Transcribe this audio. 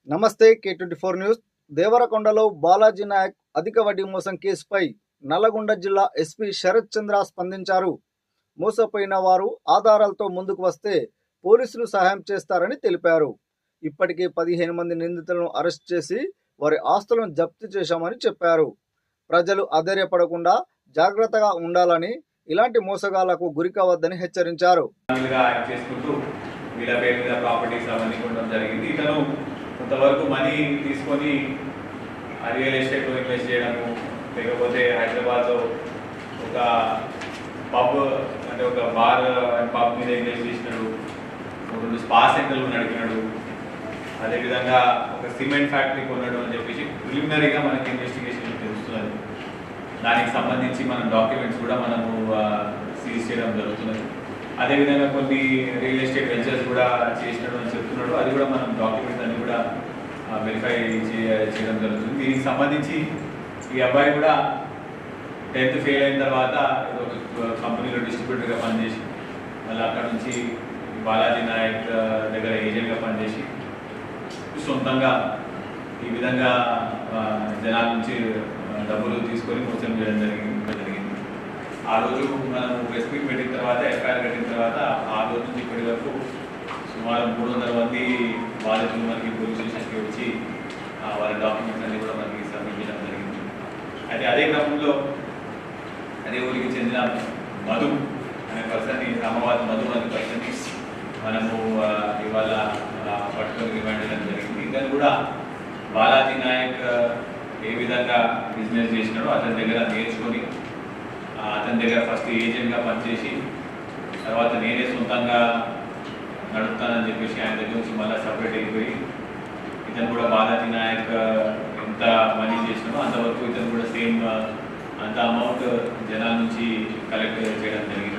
నమస్తే K24 news. దేవరకొండలో Balaji Naik అధిక వడ్డీ మోసం కేసుపై నల్లగొండ జిల్లా ఎస్పీ శరత్ చంద్ర స్పందించారు. మోసపోయిన వారు ఆధారాలతో ముందుకు వస్తే పోలీసులు సహాయం చేస్తారని తెలిపారు. ఇప్పటికే 15 మంది నిందితులను అరెస్ట్ చేసి వారి ఆస్తులను జప్తు చేశామని చెప్పారు. ప్రజలు అధైర్యపడకుండా జాగ్రత్తగా ఉండాలని, ఇలాంటి మోసగాళ్లకు గురికావద్దని హెచ్చరించారు. కొంతవరకు మనీ తీసుకొని రియల్ ఎస్టేట్లో ఇన్వెస్ట్ చేయడము, లేకపోతే హైదరాబాద్లో ఒక పబ్ అంటే ఒక బార్ అండ్ పబ్ మీద ఇన్వెస్ట్ చేసినాడు, 2 స్పా సెంటర్లు నడిపినాడు, అదేవిధంగా ఒక సిమెంట్ ఫ్యాక్టరీ కొన్నాడు అని చెప్పేసి ప్రిలిమినరీగా మనకి ఇన్వెస్టిగేషన్ తెలుస్తున్నది. దానికి సంబంధించి మన డాక్యుమెంట్స్ కూడా మనము సీజ్ చేయడం జరుగుతున్నది. అదేవిధంగా కొన్ని రియల్ ఎస్టేట్ వెంచర్స్ కూడా చేసినాడు అని చెప్తున్నాడు. అది కూడా మనం డాక్యుమెంట్స్ అన్ని కూడా వెరిఫై చేయడం జరుగుతుంది. దీనికి సంబంధించి ఈ అబ్బాయి కూడా 10th ఫెయిల్ అయిన తర్వాత ఒక కంపెనీలో డిస్ట్రిబ్యూటర్గా పనిచేసి మళ్ళీ అక్కడ నుంచి బాలాజీ నాయక్ దగ్గర ఏజెంట్గా పనిచేసి సొంతంగా ఈ విధంగా జనాల నుంచి డబ్బులు తీసుకొని మోసం చేయడం జరిగింది. ఆ రోజు మనం ప్రెస్ మీట్ పెట్టిన తర్వాత, ఎఫ్ఐఆర్ కట్టిన తర్వాత ఆ రోజు నుంచి ఇప్పటి వరకు సుమారు 300 మంది బాధితులు మనకి పోలీస్ స్టేషన్కి వచ్చి వారి డాక్యుమెంట్స్ అన్ని కూడా మనకి సబ్మిట్ చేయడం జరిగింది. అయితే అదే క్రమంలో అదే ఊరికి చెందిన మధు అనే పర్సన్ని, రామాబాద్ మధు అనే పర్సన్ని మనము ఇవాళ పట్టుకొని రిమాండ్ చేయడం జరిగింది. ఇతను కూడా బాలాజీ నాయక్ ఏ విధంగా బిజినెస్ చేసినాడో అతని దగ్గర నేర్చుకొని, అతని దగ్గర ఫస్ట్ ఏజెంట్గా పనిచేసి తర్వాత నేనే సొంతంగా నడుపుతానని చెప్పేసి ఆయన దగ్గర నుంచి మళ్ళీ సపరేట్ అయిపోయి ఇతను కూడా బాలాజీ నాయక్ ఎంత మనీ చేసినామో అంతవరకు ఇతను కూడా సేమ్ అంత అమౌంట్ జనాల నుంచి కలెక్ట్ చేయడం జరిగింది.